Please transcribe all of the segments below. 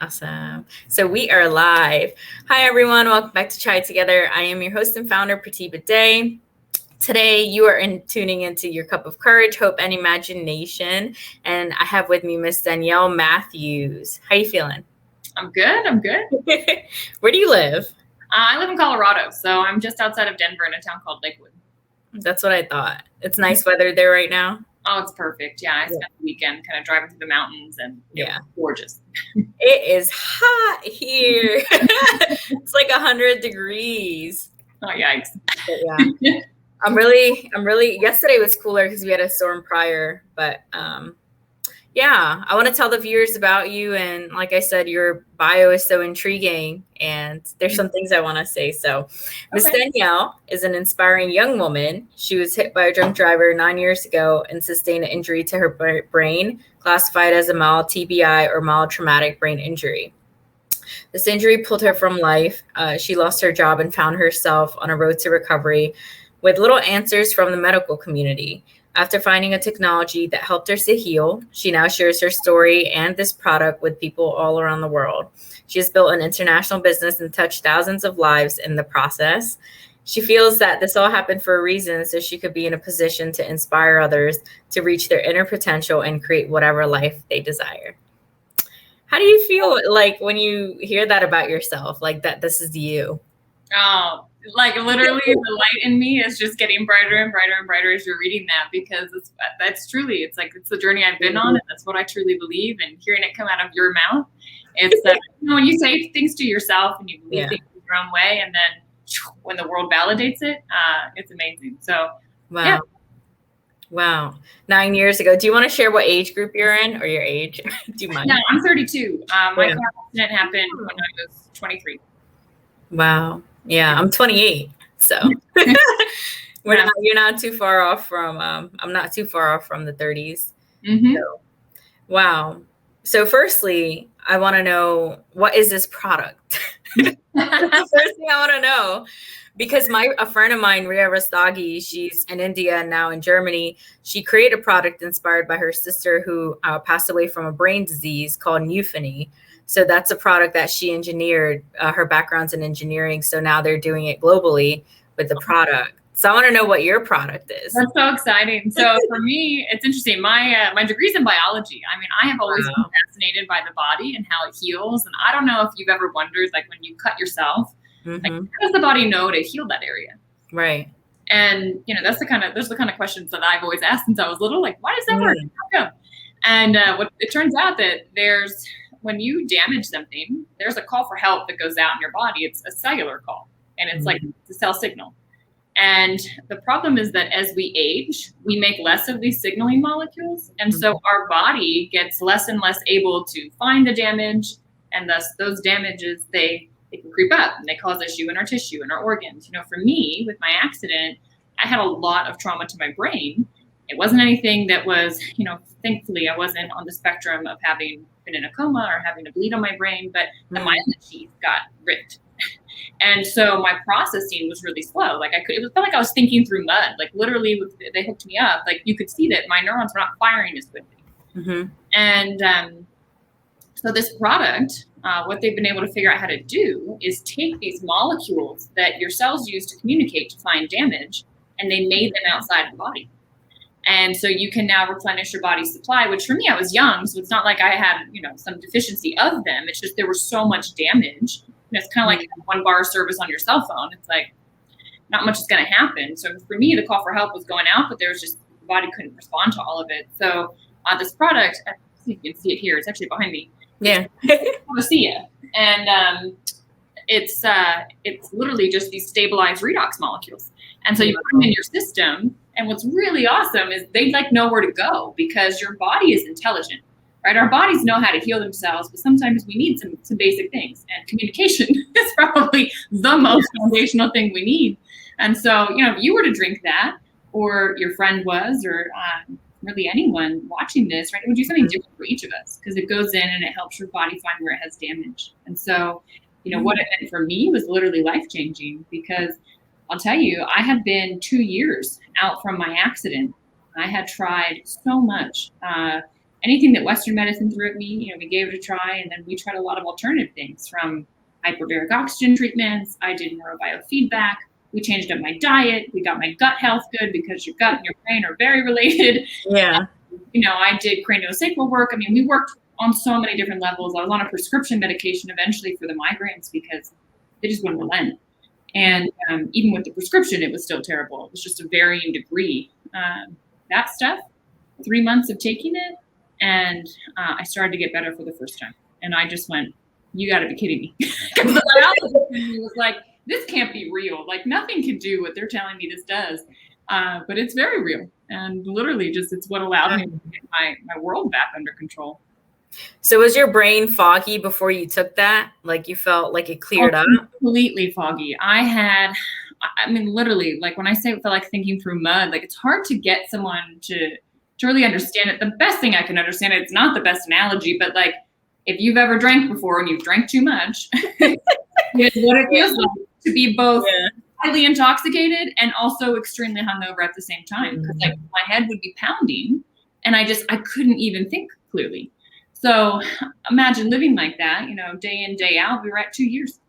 Awesome. So we are live. Hi, everyone. Welcome back to Chai Together. I am your host and founder, Pratibha Day. Today, you are tuning into your cup of courage, hope, and imagination. And I have with me Miss Danielle Matthews. How you feeling? I'm good. Where do you live? I live in Colorado, so I'm just outside of Denver in a town called Lakewood. That's what I thought. It's nice weather there right now. Oh, it's perfect. Yeah, I spent the weekend kind of driving through the mountains, and it was gorgeous. It is hot here. It's like 100 degrees. Oh, yikes. Yeah. I'm really, yesterday was cooler because we had a storm prior, but yeah, I want to tell the viewers about you. And like I said, your bio is so intriguing and there's some things I want to say. So Miss Danielle is an inspiring young woman. She was hit by a drunk driver 9 years ago and sustained an injury to her brain, classified as a mild TBI or mild traumatic brain injury. This injury pulled her from life. She lost her job and found herself on a road to recovery with little answers from the medical community. After finding a technology that helped her to heal, she now shares her story and this product with people all around the world. She has built an international business and touched thousands of lives in the process. She feels that this all happened for a reason, so she could be in a position to inspire others to reach their inner potential and create whatever life they desire. How do you feel like when you hear that about yourself, like that this is you? Oh, like literally the light in me is just getting brighter and brighter and brighter as you're reading that, because it's the journey I've been on, and that's what I truly believe. And hearing it come out of your mouth, it's that when you say things to yourself and you believe things your own way, and then when the world validates it, it's amazing. So wow. Yeah. Wow. 9 years ago. Do you want to share what age group you're in, or your age? Do you mind? No, I'm 32. My car accident happened when I was 23. Wow. Yeah, I'm 28. So you're not too far off from, I'm not too far off from the 30s. Mm-hmm. So, wow. So firstly, I want to know, what is this product? That's the first thing I want to know. Because a friend of mine, Ria Rastagi, she's in India and now in Germany. She created a product inspired by her sister who passed away from a brain disease called euphony. So that's a product that she engineered. Her background's in engineering. So now they're doing it globally with the product. So I want to know what your product is. That's so exciting. So for me, it's interesting. My degree's in biology. I mean, I have always been fascinated by the body and how it heals. And I don't know if you've ever wondered, like when you cut yourself, like, how does the body know to heal that area? Right. And those are the kind of questions that I've always asked since I was little. Like, why does that work? How come? And what it turns out that when you damage something, there's a call for help that goes out in your body. It's a cellular call, and it's like the cell signal. And the problem is that as we age, we make less of these signaling molecules. And so our body gets less and less able to find the damage. And thus those damages, they can creep up and they cause issue in our tissue and our organs. For me, with my accident, I had a lot of trauma to my brain. It wasn't anything that was, thankfully I wasn't on the spectrum of having been in a coma or having a bleed on my brain, but the myelin sheath got ripped. And so my processing was really slow. Like it felt like I was thinking through mud. Like literally, they hooked me up. Like you could see that my neurons were not firing as quickly. And so this product, what they've been able to figure out how to do is take these molecules that your cells use to communicate to find damage, and they made them outside of the body. And so you can now replenish your body's supply, which for me, I was young, so it's not like I had, some deficiency of them. It's just there was so much damage. It's kind of like 1 bar service on your cell phone. It's like not much is going to happen. So for me, the call for help was going out, but there was just the body couldn't respond to all of it. So this product, I think you can see it here. It's actually behind me. Yeah. Lucia. And it's literally just these stabilized redox molecules. And so you put them in your system. And what's really awesome is they know where to go, because your body is intelligent. Right? Our bodies know how to heal themselves, but sometimes we need some basic things. And communication is probably the most foundational thing we need. And so, if you were to drink that, or your friend was, or really anyone watching this, right, it would do something different for each of us, because it goes in and it helps your body find where it has damage. And so, what it meant for me was literally life-changing, because I'll tell you, I had been 2 years out from my accident. I had tried so much. anything that Western medicine threw at me, we gave it a try. And then we tried a lot of alternative things, from hyperbaric oxygen treatments. I did neurobiofeedback. We changed up my diet. We got my gut health good, because your gut and your brain are very related. Yeah. I did craniosacral work. I mean, we worked on so many different levels. I was on a prescription medication eventually for the migraines because they just wouldn't relent. And even with the prescription, it was still terrible. It was just a varying degree. That stuff, 3 months of taking it, and I started to get better for the first time. And I just went, you got to be kidding me. Because the biologist was like, this can't be real. Like, nothing can do what they're telling me this does. But it's very real. And literally just, it's what allowed me to get my world back under control. So was your brain foggy before you took that? Like, you felt like it cleared up? Completely foggy. Literally, like, when I say it felt like thinking through mud, like, it's hard to get someone to really understand it. The best thing I can understand it, it's not the best analogy, but like, if you've ever drank before and you've drank too much, it's what it feels like to be both highly intoxicated and also extremely hungover at the same time. Because like, my head would be pounding and I couldn't even think clearly. So imagine living like that, day in, day out. We were at 2 years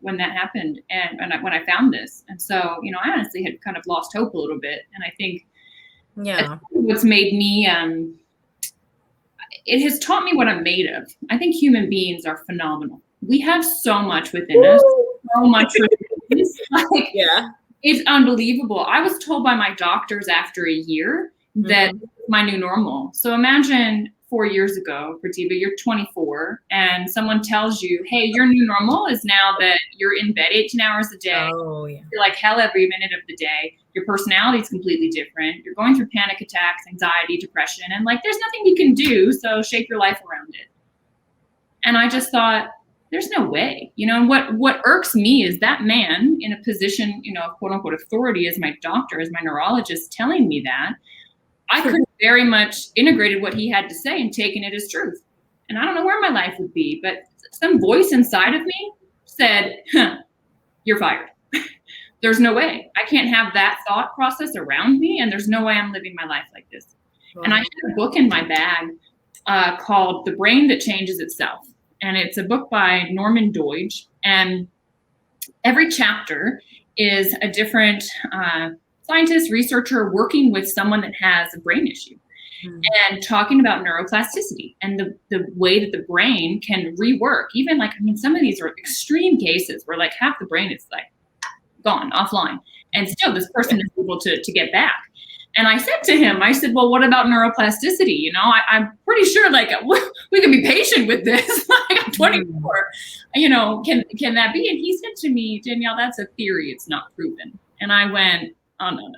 when that happened, and when I found this. And so, I honestly had kind of lost hope a little bit. And I think what's made me, it has taught me what I'm made of. I think human beings are phenomenal. We have so much within us, so much within us. Like, it's unbelievable. I was told by my doctors after a year that my new normal. So imagine 4 years ago, Pratibha, you're 24, and someone tells you, hey, your new normal is now that you're in bed 18 hours a day. You're like hell every minute of the day. Your personality is completely different. You're going through panic attacks, anxiety, depression, and like, there's nothing you can do, so shape your life around it. And I just thought, there's no way, and what irks me is that man in a position, of quote unquote authority as my doctor, as my neurologist, telling me that. I could have very much integrated what he had to say and taken it as truth. And I don't know where my life would be, but some voice inside of me said, you're fired. There's no way. I can't have that thought process around me, and there's no way I'm living my life like this. And I had a book in my bag called The Brain That Changes Itself. And it's a book by Norman Doidge. And every chapter is a different scientist, researcher working with someone that has a brain issue and talking about neuroplasticity and the way that the brain can rework. Even like, some of these are extreme cases where like half the brain is like gone offline, and still this person is able to get back. And I said to him, well, what about neuroplasticity? I'm pretty sure like we can be patient with this. Like, I'm 24, can that be? And he said to me, Danielle, that's a theory. It's not proven. And I went, oh, no.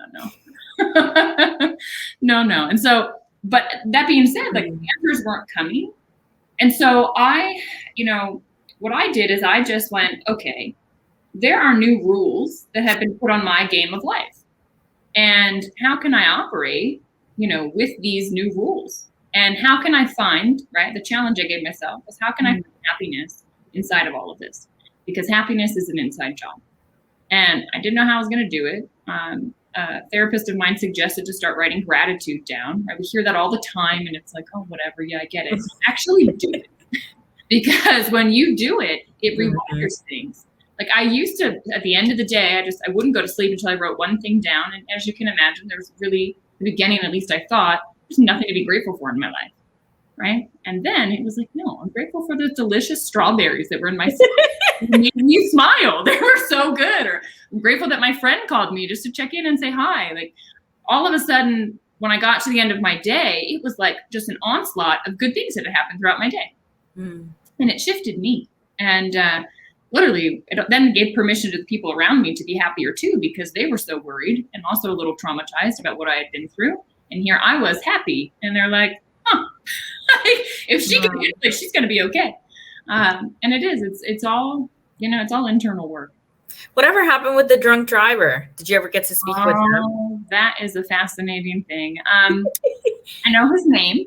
No. And so, but that being said, like, the answers weren't coming. And so what I did is I just went, okay, there are new rules that have been put on my game of life. And how can I operate, with these new rules? And how can I find, right? The challenge I gave myself was, how can I find happiness inside of all of this? Because happiness is an inside job. And I didn't know how I was going to do it. A therapist of mine suggested to start writing gratitude down. I would hear that all the time, and it's like, oh, whatever. Yeah, I get it. Actually do it. Because when you do it, it rewires things. Like, I used to, at the end of the day, I wouldn't go to sleep until I wrote one thing down. And as you can imagine, there's really, the beginning, at least I thought, there's nothing to be grateful for in my life. Right. And then it was like, no, I'm grateful for the delicious strawberries that were in my salad. It made me smile. They were so good. Or I'm grateful that my friend called me just to check in and say hi. Like, all of a sudden, when I got to the end of my day, it was like just an onslaught of good things that had happened throughout my day. And it shifted me. And literally, it then gave permission to the people around me to be happier too, because they were so worried and also a little traumatized about what I had been through. And here I was happy. And they're like, huh, if she can get it, she's going to be okay. And it is. It's all, it's all internal work. Whatever happened with the drunk driver? Did you ever get to speak with him? That is a fascinating thing. I know his name.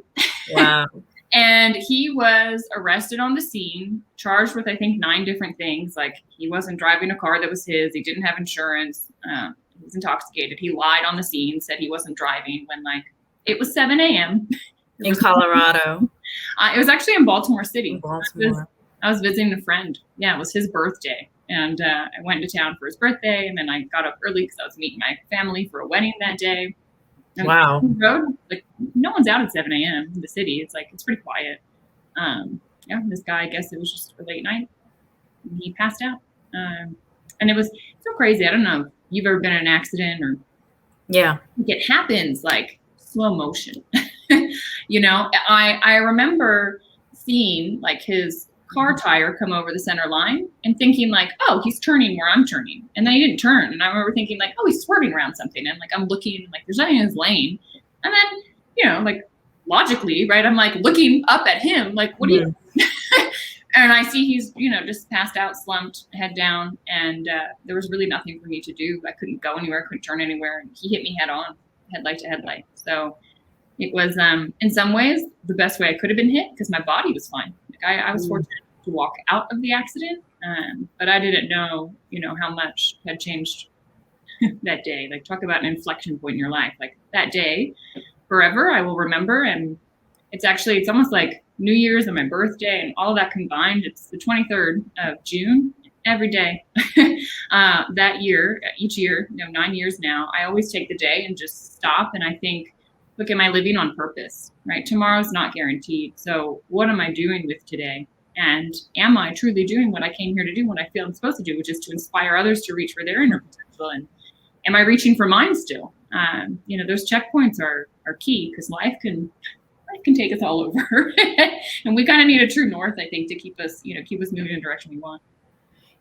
Wow. And he was arrested on the scene, charged with, I think, 9 different things. Like, he wasn't driving a car that was his. He didn't have insurance. He was intoxicated. He lied on the scene, said he wasn't driving when, like, it was 7 a.m. In Colorado. It was actually in Baltimore City. In Baltimore. I was visiting a friend. Yeah, it was his birthday. And I went into town for his birthday, and then I got up early because I was meeting my family for a wedding that day. And wow. on the road, like no one's out at 7 a.m. in the city. It's pretty quiet. Yeah, this guy, I guess it was just a late night. And he passed out. And it was so crazy. I don't know if you've ever been in an accident or yeah, it happens like slow motion. You know, I remember seeing like his car tire come over the center line and thinking like, oh, he's turning where I'm turning. And then he didn't turn. And I remember thinking like, oh, he's swerving around something. And like, I'm looking like there's nothing in his lane. And then, you know, like logically, right. I'm like looking up at him, like, what do you, and I see he's, you know, just passed out, slumped, head down. And there was really nothing for me to do. I couldn't go anywhere, couldn't turn anywhere. And he hit me head on, headlight to headlight. So it was, in some ways, the best way I could have been hit because my body was fine. Like I was fortunate to walk out of the accident, but I didn't know, you know, how much had changed that day. Like talk about an inflection point in your life. Like that day, forever, I will remember. And it's almost like New Year's and my birthday and all of that combined. It's the 23rd of June. Every day that year, each year, you know, 9 years now, I always take the day and just stop and I think, look, am I living on purpose, right? Tomorrow's not guaranteed. So what am I doing with today? And am I truly doing what I came here to do, what I feel I'm supposed to do, which is to inspire others to reach for their inner potential? And am I reaching for mine still? You know, those checkpoints are key because life can take us all over. And we kind of need a true north, I think, to keep us moving in the direction we want.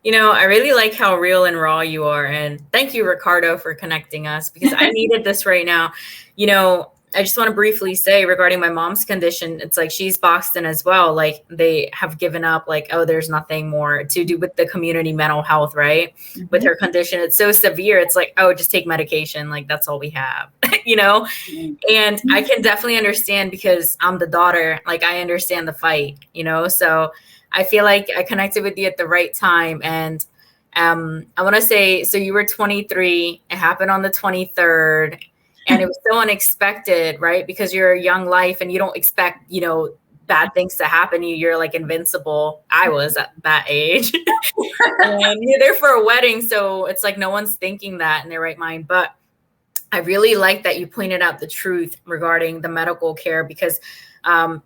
You know, I really like how real and raw you are. And thank you, Ricardo, for connecting us because I needed this right now. You know, I just want to briefly say regarding my mom's condition, it's like she's boxed in as well. Like they have given up like, oh, there's nothing more to do with the community mental health, right? Mm-hmm. With her condition, it's so severe. It's like, oh, just take medication. Like that's all we have, you know? Mm-hmm. And I can definitely understand because I'm the daughter. Like I understand the fight, you know? So I feel like I connected with you at the right time. And I want to say, so you were 23, it happened on the 23rd and it was so unexpected, right? Because you're a young life and you don't expect, you know, bad things to happen to you. You're like invincible. I was at that age and you're there for a wedding. So it's like, no one's thinking that in their right mind, but I really like that you pointed out the truth regarding the medical care because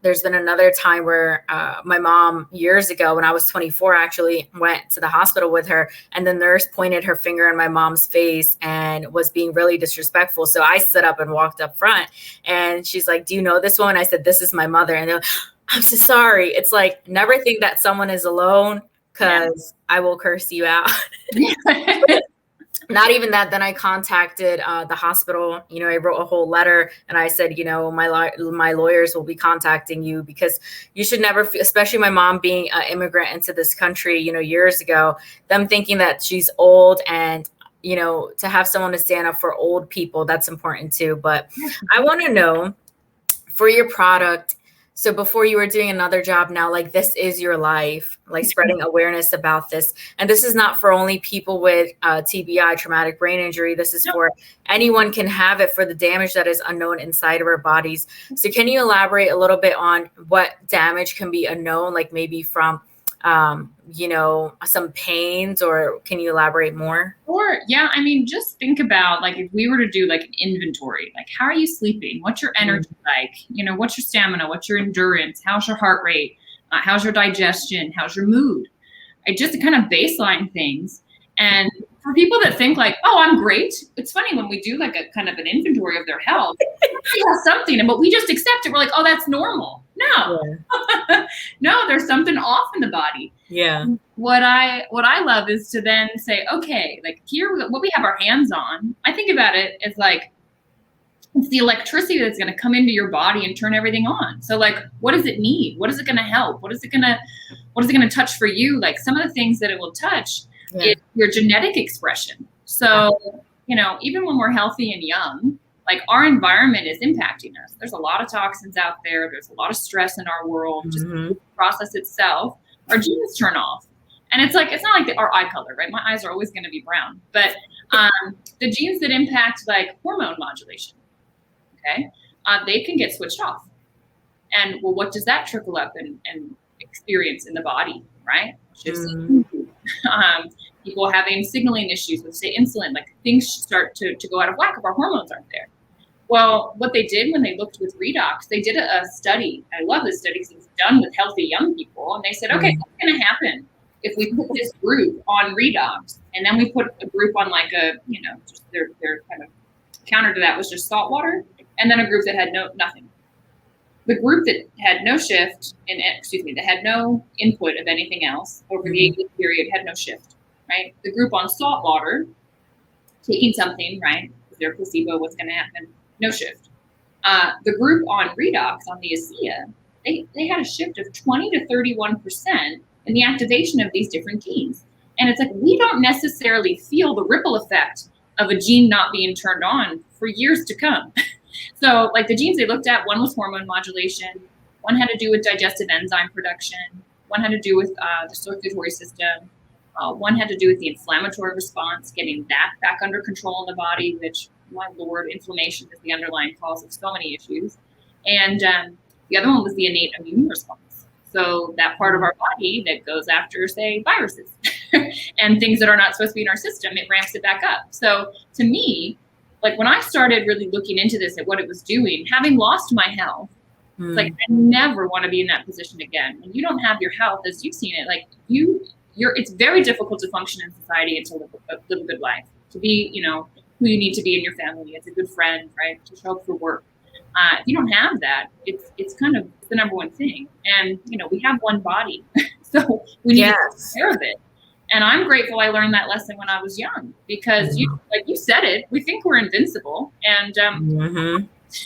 there's been another time where my mom years ago when I was 24 actually went to the hospital with her and the nurse pointed her finger in my mom's face and was being really disrespectful. So I stood up and walked up front and she's like, do you know this woman? I said, this is my mother. And they're like, I'm so sorry. It's like, never think that someone is alone because I will curse you out. Not even that. Then I contacted the hospital. You know, I wrote a whole letter and I said, you know, my lawyers will be contacting you because you should never, especially my mom being an immigrant into this country, you know, years ago, them thinking that she's old and, you know, to have someone to stand up for old people, that's important too. But I want to know for your product. So before you were doing another job now, like this is your life, like spreading awareness about this. And this is not for only people with TBI, traumatic brain injury. This is for anyone can have it for the damage that is unknown inside of our bodies. So can you elaborate a little bit on what damage can be unknown, like maybe from, you know, some pains, or can you elaborate more? Or yeah, I mean, just think about like if we were to do like an inventory, like how are you sleeping? What's your energy like? You know, what's your stamina? What's your endurance? How's your heart rate? How's your digestion? How's your mood? Just to kind of baseline things. And for people that think like, oh, I'm great. It's funny when we do like a kind of an inventory of their health, they have something, but we just accept it. We're like, oh, that's normal. No, no, there's something off in the body. Yeah. What I love is to then say, okay, like here, what we have our hands on, I think about it as like, it's the electricity that's going to come into your body and turn everything on. So like, what does it need? What is it going to help? What is it going to touch for you? Like some of the things that it will touch is your genetic expression. So, you know, even when we're healthy and young, like our environment is impacting us. There's a lot of toxins out there. There's a lot of stress in our world. Just the process itself, our genes turn off. And it's like, it's not like our eye color, right? My eyes are always going to be brown. But the genes that impact like hormone modulation, okay, they can get switched off. And well, what does that trickle up and experience in the body, right? People having signaling issues with, say, insulin, like things start to go out of whack if our hormones aren't there. Well, what they did when they looked with redox, they did a study. I love this study because it's done with healthy young people. And they said, okay, what's going to happen if we put this group on redox and then we put a group on like a, just their kind of counter to that was just salt water, and then a group that had nothing. The group that had no shift that had no input of anything else over the 8-week period had no shift, right? The group on salt water, taking something, right? Their placebo, what's going to happen? No shift. The group on redox, on the ASEA, they had a shift of 20 to 31% in the activation of these different genes. And it's like, we don't necessarily feel the ripple effect of a gene not being turned on for years to come. So like the genes they looked at, one was hormone modulation, one had to do with digestive enzyme production, one had to do with the circulatory system, one had to do with the inflammatory response, getting that back under control in the body, which, my Lord, inflammation is the underlying cause of so many issues. And the other one was the innate immune response. So that part of our body that goes after, say, viruses and things that are not supposed to be in our system, it ramps it back up. So to me, like when I started really looking into this at what it was doing, having lost my health, it's like I never want to be in that position again. When you don't have your health, as you've seen it, like it's very difficult to function in society and to live a good life, to be, who you need to be in your family, as a good friend, right? To show up for work. If you don't have that, it's kind of the number one thing. And, we have one body, so we need to take care of it. And I'm grateful I learned that lesson when I was young, because like you said it, we think we're invincible. And,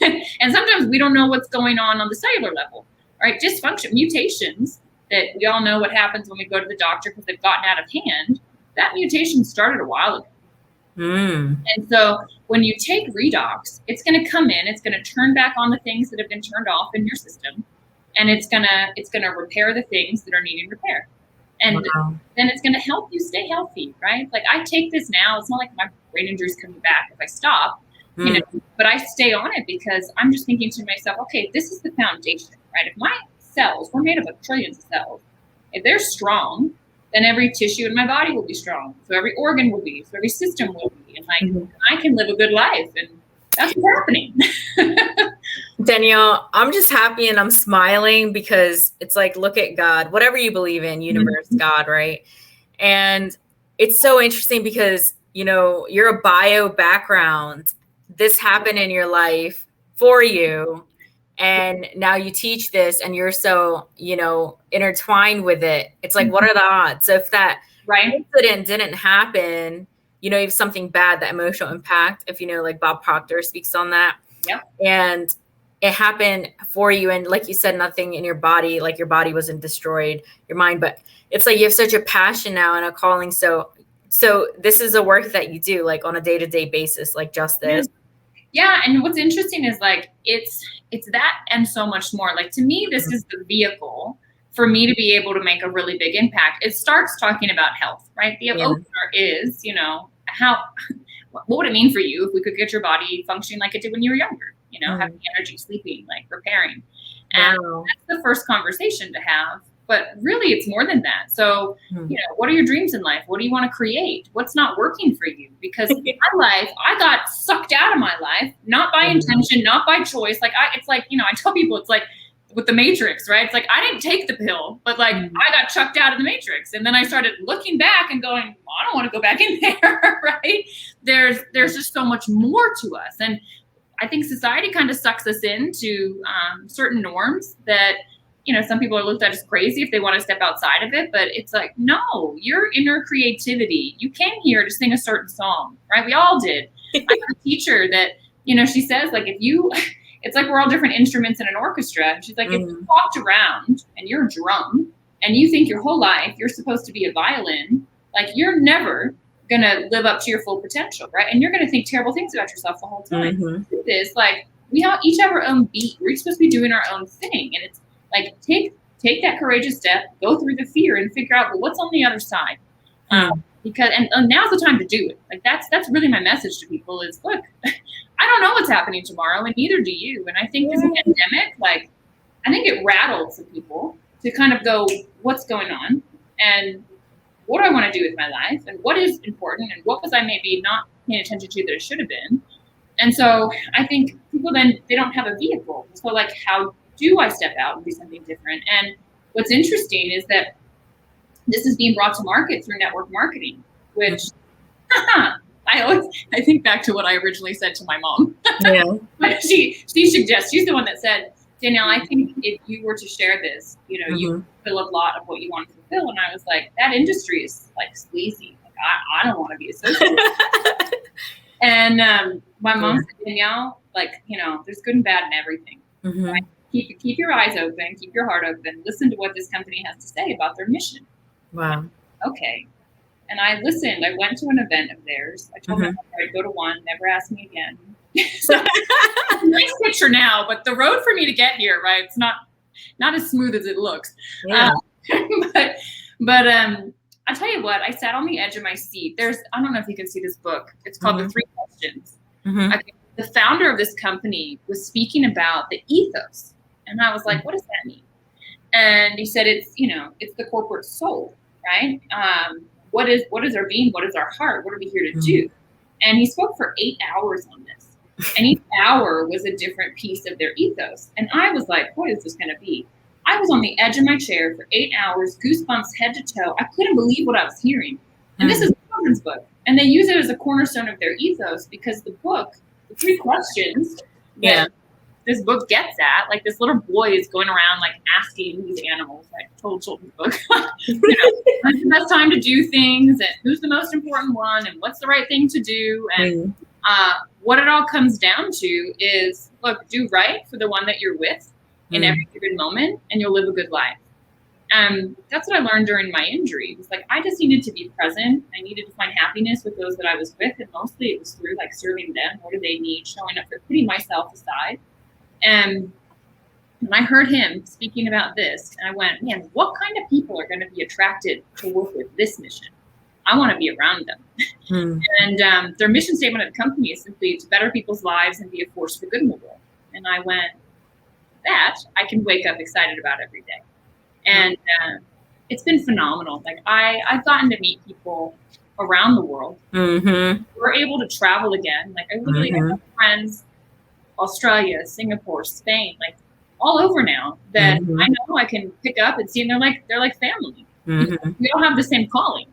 and sometimes we don't know what's going on the cellular level, right? Dysfunction, mutations that we all know what happens when we go to the doctor because they've gotten out of hand. That mutation started a while ago. And so when you take redox, it's going to come in, it's going to turn back on the things that have been turned off in your system. And it's going to repair the things that are needing repair. And then it's going to help you stay healthy, right? Like I take this now, it's not like my brain injury is coming back if I stop, but I stay on it because I'm just thinking to myself, okay, this is the foundation, right? If my cells, we're made up of trillions of cells, if they're strong, then every tissue in my body will be strong. So every organ will be, so every system will be, and like I can live a good life, and that's what's happening. Danielle, I'm just happy and I'm smiling because it's like, look at God, whatever you believe in, universe, God, right? And it's so interesting because, you're a bio background. This happened in your life for you. And now you teach this and you're so, intertwined with it. It's like, what are the odds? So if that incident didn't happen, if something bad, that emotional impact, if like Bob Proctor speaks on that. Yeah. And it happened for you. And like you said, nothing in your body, like your body wasn't destroyed, your mind, but it's like you have such a passion now and a calling. So this is a work that you do like on a day-to-day basis, like justice. Yeah. And what's interesting is like, it's that and so much more. Like to me, this is the vehicle for me to be able to make a really big impact. It starts talking about health, right? The opener is, what would it mean for you if we could get your body functioning like it did when you were younger? Having energy, sleeping, like repairing. And that's the first conversation to have. But really, it's more than that. So, what are your dreams in life? What do you want to create? What's not working for you? Because in my life, I got sucked out of my life, not by intention, not by choice. Like, it's like, I tell people, it's like with the Matrix, right? It's like, I didn't take the pill, but like, I got chucked out of the Matrix. And then I started looking back and going, well, I don't want to go back in there, right? There's just so much more to us. And I think society kind of sucks us into certain norms that, some people are looked at as crazy if they want to step outside of it, but it's like, no, your inner creativity, you came here to sing a certain song, right? We all did. I have a teacher that, she says like, it's like we're all different instruments in an orchestra. She's like, if you walked around and you're a drum and you think your whole life you're supposed to be a violin, like you're never going to live up to your full potential, right? And you're going to think terrible things about yourself the whole time. It's like we each have our own beat. We're supposed to be doing our own thing. And it's like, take that courageous step, go through the fear and figure out, well, what's on the other side? Because now's the time to do it. Like that's really my message to people is, look, I don't know what's happening tomorrow and neither do you. And I think this pandemic, like I think it rattled some people to kind of go, what's going on? And what do I want to do with my life? And what is important? And what was I maybe not paying attention to that it should have been? And so I think people then, they don't have a vehicle. So like, how do I step out and do something different? And what's interesting is that this is being brought to market through network marketing, which I think back to what I originally said to my mom. Yeah. But she suggests, she's the one that said, Danielle, I think if you were to share this, you fulfill a lot of what you want to fulfill. And I was like, that industry is like sleazy. Like, I don't want to be associated. And my mom said, Danielle, like, there's good and bad in everything. Right? Keep your eyes open, keep your heart open, listen to what this company has to say about their mission. Wow. Okay. And I listened. I went to an event of theirs. I told them I'd go to one, never ask me again. So, nice picture now, but the road for me to get here, right? It's not as smooth as it looks. Yeah. But I'll tell you what, I sat on the edge of my seat. I don't know if you can see this book. It's called The Three Questions. The founder of this company was speaking about the ethos. And I was like, what does that mean? And he said, it's the corporate soul, right? What is our being? What is our heart? What are we here to do? And he spoke for 8 hours on this. And each hour was a different piece of their ethos. And I was like, what is this going to be? I was on the edge of my chair for 8 hours, goosebumps head to toe. I couldn't believe what I was hearing. And this is a children's book. And they use it as a cornerstone of their ethos because the book, the three questions that this book gets at, like this little boy is going around like asking these animals, like told children's book, when's the best time to do things and who's the most important one and what's the right thing to do. And what it all comes down to is, look, do right for the one that you're with in every given moment and you'll live a good life. That's what I learned during my injury. It was like, I just needed to be present. I needed to find happiness with those that I was with. And mostly it was through like serving them. What do they need? Showing up for putting myself aside. And I heard him speaking about this, and I went, man, what kind of people are going to be attracted to work with this mission? I want to be around them. And their mission statement of the company is simply to better people's lives and be a force for good in the world. And I went, that I can wake up excited about every day. And it's been phenomenal. Like I've gotten to meet people around the world. We're able to travel again. Like I literally have friends, Australia, Singapore, Spain, like all over now that I know I can pick up and see, and they're like family. We all have the same calling.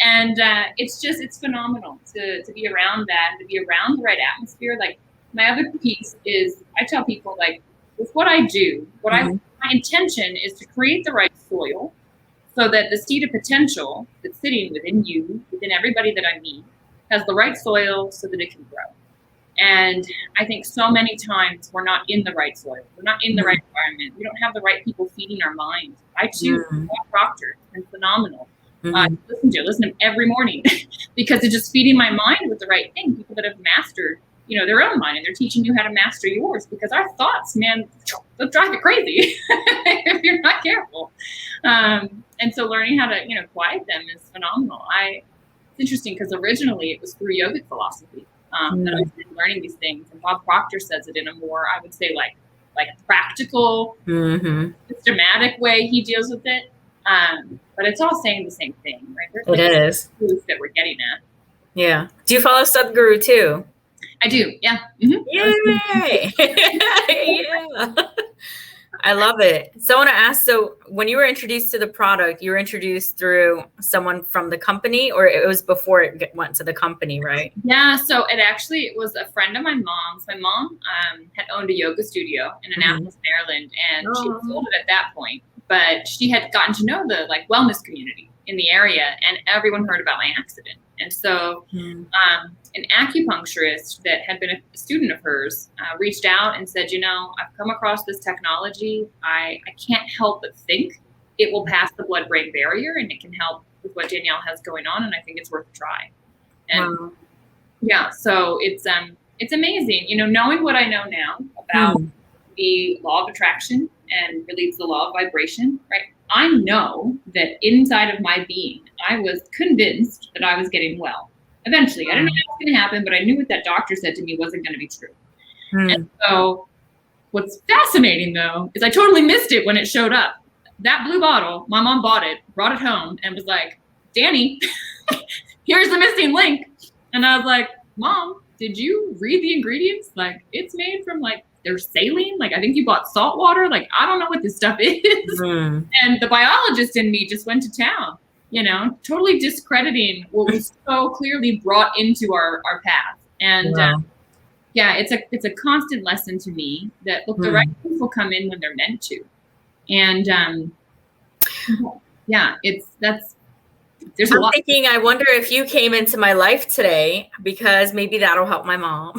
And it's phenomenal to be around that, to be around the right atmosphere. Like my other piece is I tell people, like, with what I do, my intention is to create the right soil so that the seed of potential that's sitting within you, within everybody that I meet, has the right soil so that it can grow. And I think so many times we're not in the right soil. We're not in the right environment. We don't have the right people feeding our minds. I too, Bob Proctor, has been phenomenal. Listen to him every morning because it's just feeding my mind with the right thing. People that have mastered, their own mind, and they're teaching you how to master yours, because our thoughts, man, they'll drive you crazy if you're not careful. And so learning how to, quiet them is phenomenal. It's interesting because originally it was through yogic philosophy. That I've been learning these things, and Bob Proctor says it in a more, I would say, like practical, systematic way he deals with it. But it's all saying the same thing, right? There's truth that we're getting at. Yeah. Do you follow Sadhguru too? I do. Yeah. Yay! Yeah. I love it. So I want to ask, so when you were introduced to the product, you were introduced through someone from the company, or it was before it went to the company, right? Yeah. So it was a friend of my mom's. My mom had owned a yoga studio in Annapolis, Maryland, and she sold it at that point. But she had gotten to know the wellness community in the area, and everyone heard about my accident. And so an acupuncturist that had been a student of hers reached out and said, I've come across this technology. I can't help but think it will pass the blood-brain barrier and it can help with what Danielle has going on. And I think it's worth a try. And so it's amazing, knowing what I know now about the law of attraction and really it's the law of vibration, right? I know that inside of my being, I was convinced that I was getting well. Eventually, I didn't know how it was going to happen, but I knew what that doctor said to me wasn't going to be true. And so What's fascinating though is I totally missed it when it showed up. That blue bottle, my mom bought it, brought it home, and was like, Danny, here's the missing link. And I was like, Mom, did you read the ingredients? Like, it's made from like, there's saline. Like, I think you bought salt water. Like, I don't know what this stuff is. And the biologist in me just went to town, you know, totally discrediting what was so clearly brought into our path. And yeah, it's a constant lesson to me that, look, the right things will come in when they're meant to. And yeah, there's a lot. I'm thinking, I wonder if you came into my life today, because maybe that'll help my mom.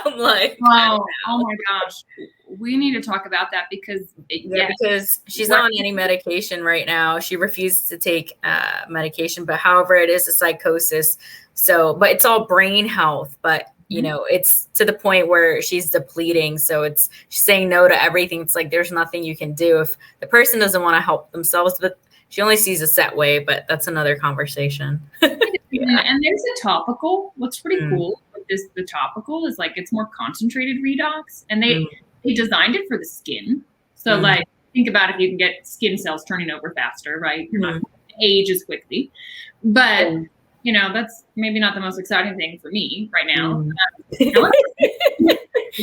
I'm like, oh my gosh, we need to talk about that, because because she's not on any medication right now. She refuses to take medication, but however, it is a psychosis. So, but it's all brain health, but you know, it's to the point where she's depleting. So she's saying no to everything. It's like, there's nothing you can do if the person doesn't want to help themselves, but she only sees a set way, but that's another conversation. Yeah. And there's a topical. What's pretty cool with the topical is like, it's more concentrated redox, and they designed it for the skin. So like, think about if you can get skin cells turning over faster, right? You're not going to age as quickly, but you know, that's maybe not the most exciting thing for me right now.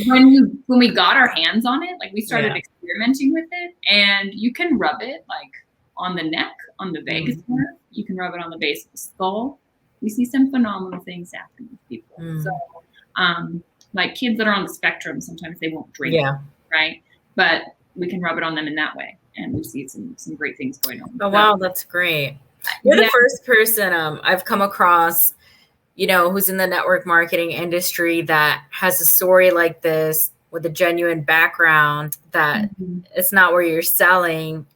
When we got our hands on it, like we started experimenting with it, and you can rub it like on the neck, on the vagus nerve. You can rub it on the base of the skull. We see some phenomenal things happen with people. So, like kids that are on the spectrum, sometimes they won't drink, right? But we can rub it on them in that way, and we see some great things going on. Oh, wow, that's great. You're the first person I've come across, you know, who's in the network marketing industry that has a story like this with a genuine background, that it's not where you're selling,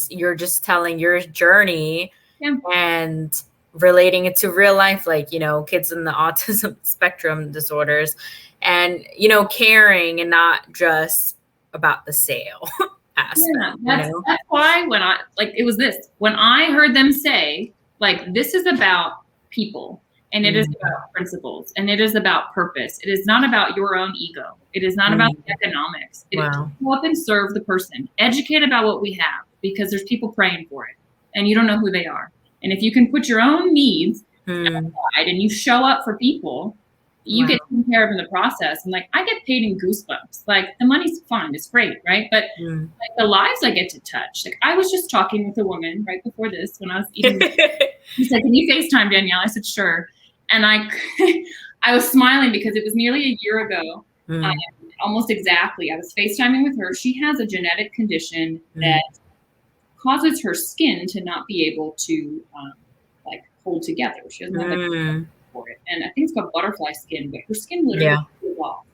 you're just telling your journey and relating it to real life, like, you know, kids in the autism spectrum disorders, and, you know, caring and not just about the sale. Aspect, that's why when I heard them say, like, this is about people, and it is about principles, and it is about purpose. It is not about your own ego. It is not about the economics. It is to go up and serve the person, educate about what we have, because there's people praying for it, and you don't know who they are. And if you can put your own needs aside and you show up for people, you get taken care of in the process. And like, I get paid in goosebumps. Like, the money's fine, it's great, right? But like, the lives I get to touch. Like, I was just talking with a woman right before this when I was eating. She said, "Can you FaceTime, Danielle?" I said, "Sure." And I was smiling because it was nearly a year ago, almost exactly. I was FaceTiming with her. She has a genetic condition that causes her skin to not be able to like hold together. She doesn't have for it, and I think it's called butterfly skin, but her skin literally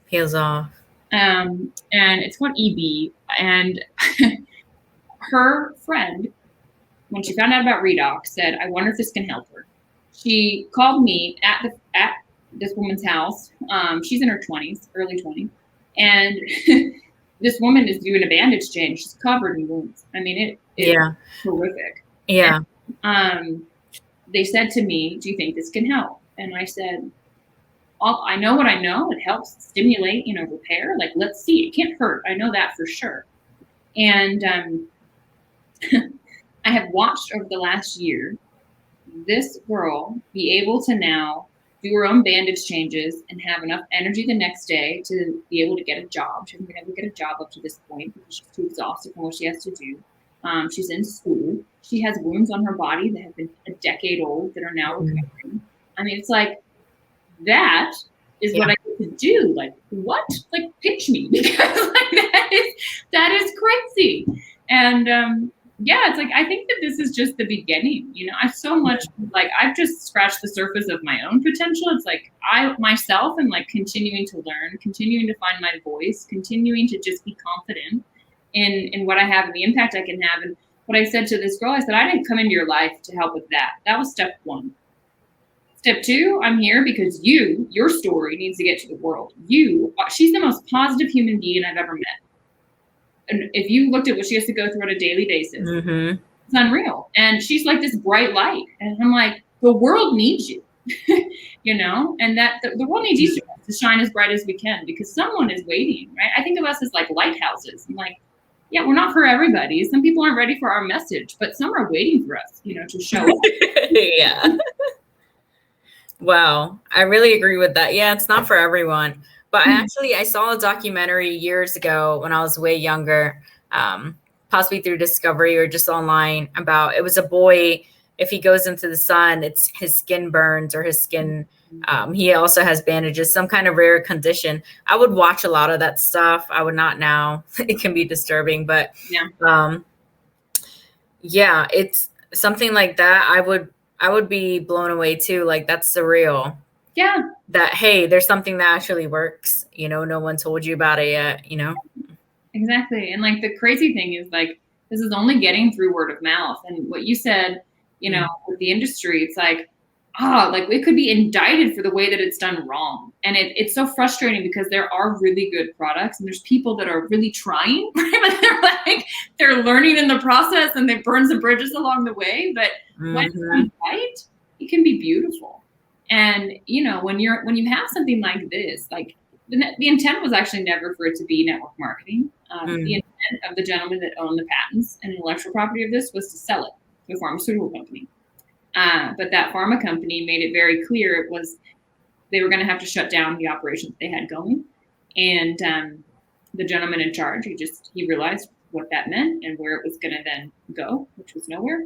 peels off. And it's called EB. And her friend, when she found out about redox, said, "I wonder if this can help her." She called me at this woman's house. She's in her 20s, early 20s, and this woman is doing a bandage change. She's covered in wounds. I mean, it's horrific. Yeah. And, they said to me, "Do you think this can help?" And I said, "I know what I know. It helps stimulate, you know, repair. Like, let's see. It can't hurt. I know that for sure." And I have watched over the last year this girl be able to now do her own bandage changes and have enough energy the next day to be able to get a job. She hasn't been able to get a job up to this point because she's too exhausted from what she has to do. She's in school. She has wounds on her body that have been a decade old that are now recovering. I mean, it's like, that is what I get to do. Like, what? Like, pitch me, because like, that is crazy. And it's like, I think that this is just the beginning. You know, I've just scratched the surface of my own potential. It's like, I myself am like continuing to learn, continuing to find my voice, continuing to just be confident in what I have and the impact I can have. And what I said to this girl, I said, "I didn't come into your life to help with that. That was step one. Step two, I'm here because your story needs to get to the world. She's the most positive human being I've ever met. And if you looked at what she has to go through on a daily basis, it's unreal. And she's like this bright light. And I'm like, the world needs you." you know, and that the world needs each of us to shine as bright as we can because someone is waiting, right? I think of us as like lighthouses. I'm like, yeah, we're not for everybody. Some people aren't ready for our message, but some are waiting for us, you know, to show up. Yeah. Wow. I really agree with that. Yeah, it's not for everyone. But I saw a documentary years ago when I was way younger, possibly through Discovery or just online, about it was a boy. If he goes into the sun, it's his skin burns or his skin. He also has bandages, some kind of rare condition. I would watch a lot of that stuff. I would not now. It can be disturbing, but yeah, it's something like that. I would be blown away too. Like that's surreal. Yeah. That, hey, there's something that actually works. You know, no one told you about it yet, you know? Exactly. And like the crazy thing is like, this is only getting through word of mouth. And what you said, you know, with the industry, it's like, like it could be indicted for the way that it's done wrong. And it's so frustrating because there are really good products and there's people that are really trying, but they're learning in the process and they burn some bridges along the way. But when it's done right, it can be beautiful. And, you know, when you have something like this, like the intent was actually never for it to be network marketing. The intent of the gentleman that owned the patents and intellectual property of this was to sell it to a pharmaceutical company. But that pharma company made it very clear they were going to have to shut down the operations they had going. And the gentleman in charge, he realized what that meant and where it was going to then go, which was nowhere.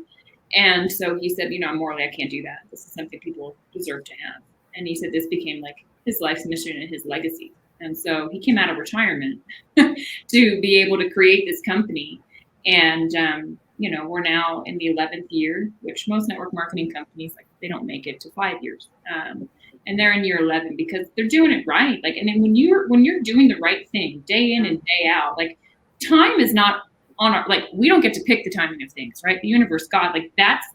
And so he said, you know, morally, I can't do that. This is something people deserve to have. And he said this became like his life's mission and his legacy. And so he came out of retirement to be able to create this company. And, you know, we're now in the 11th year, which most network marketing companies, like they don't make it to 5 years. And they're in year 11 because they're doing it right. Like, and then when you're doing the right thing day in and day out, like time is not on our, like, we don't get to pick the timing of things, right? The universe, God, like that's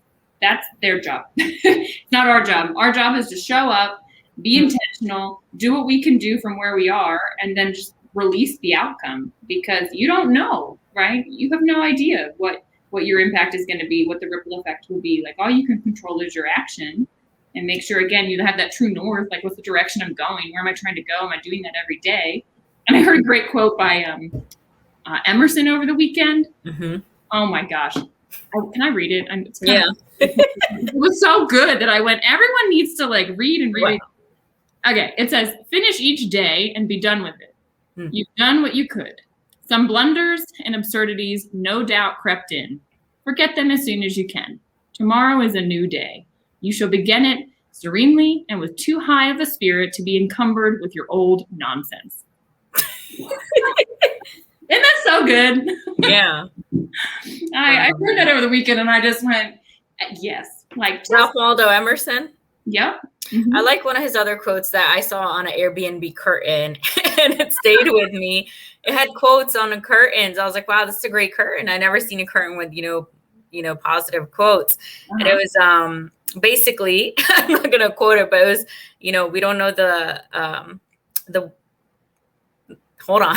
their job. It's not our job. Our job is to show up, be intentional, do what we can do from where we are, and then just release the outcome because you don't know, right? You have no idea what your impact is going to be, what the ripple effect will be. Like all you can control is your action and make sure, again, you have that true north, like what's the direction I'm going? Where am I trying to go? Am I doing that every day? And I heard a great quote by Emerson over the weekend. Oh my gosh. Can I read it? It was so good that I went, everyone needs to like read and read it. Okay. It says, finish each day and be done with it. You've done what you could. Some blunders and absurdities no doubt crept in. Forget them as soon as you can. Tomorrow is a new day. You shall begin it serenely and with too high of a spirit to be encumbered with your old nonsense. Isn't that so good? Yeah. I heard that over the weekend and I just went, yes. Like Ralph Waldo Emerson. Yep. I like one of his other quotes that I saw on an Airbnb curtain and it stayed with me. It had quotes on the curtains. I was like, wow, this is a great curtain. I never seen a curtain with, you know, positive quotes. And it was basically, I'm not going to quote it, but it was, you know, we don't know the hold on.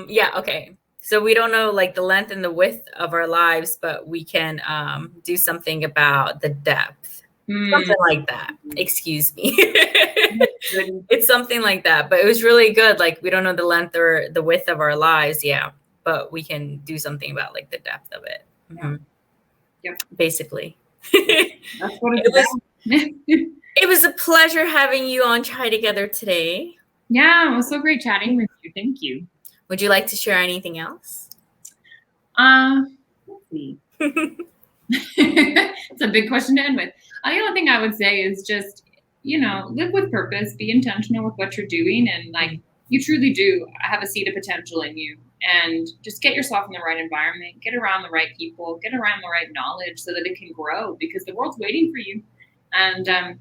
Yeah. Okay. So we don't know like the length and the width of our lives, but we can do something about the depth. Something like that. Excuse me. It's something like that, but it was really good. Like we don't know the length or the width of our lives. Yeah. But we can do something about like the depth of it. Yep. Basically. That's what it was a pleasure having you on Chai Together today. Yeah, it was so great chatting with you. Thank you. Would you like to share anything else? Let's see. It's a big question to end with. The only thing I would say is just, you know, live with purpose, be intentional with what you're doing. And like, you truly do have a seed of potential in you. And just get yourself in the right environment, get around the right people, get around the right knowledge so that it can grow because the world's waiting for you. And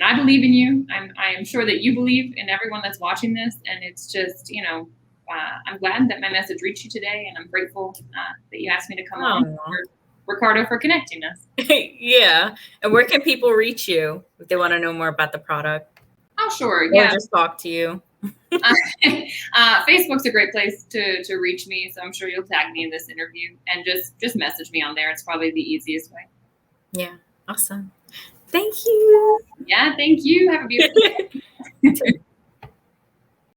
I believe in you. I am sure that you believe in everyone that's watching this. And it's just, you know, I'm glad that my message reached you today. And I'm grateful that you asked me to come on. Ricardo, for connecting us. Yeah. And where can people reach you if they want to know more about the product? Oh, sure. Or just talk to you. Facebook's a great place to reach me. So I'm sure you'll tag me in this interview and just message me on there. It's probably the easiest way. Yeah. Awesome. Thank you. Yeah, thank you. Have a beautiful day.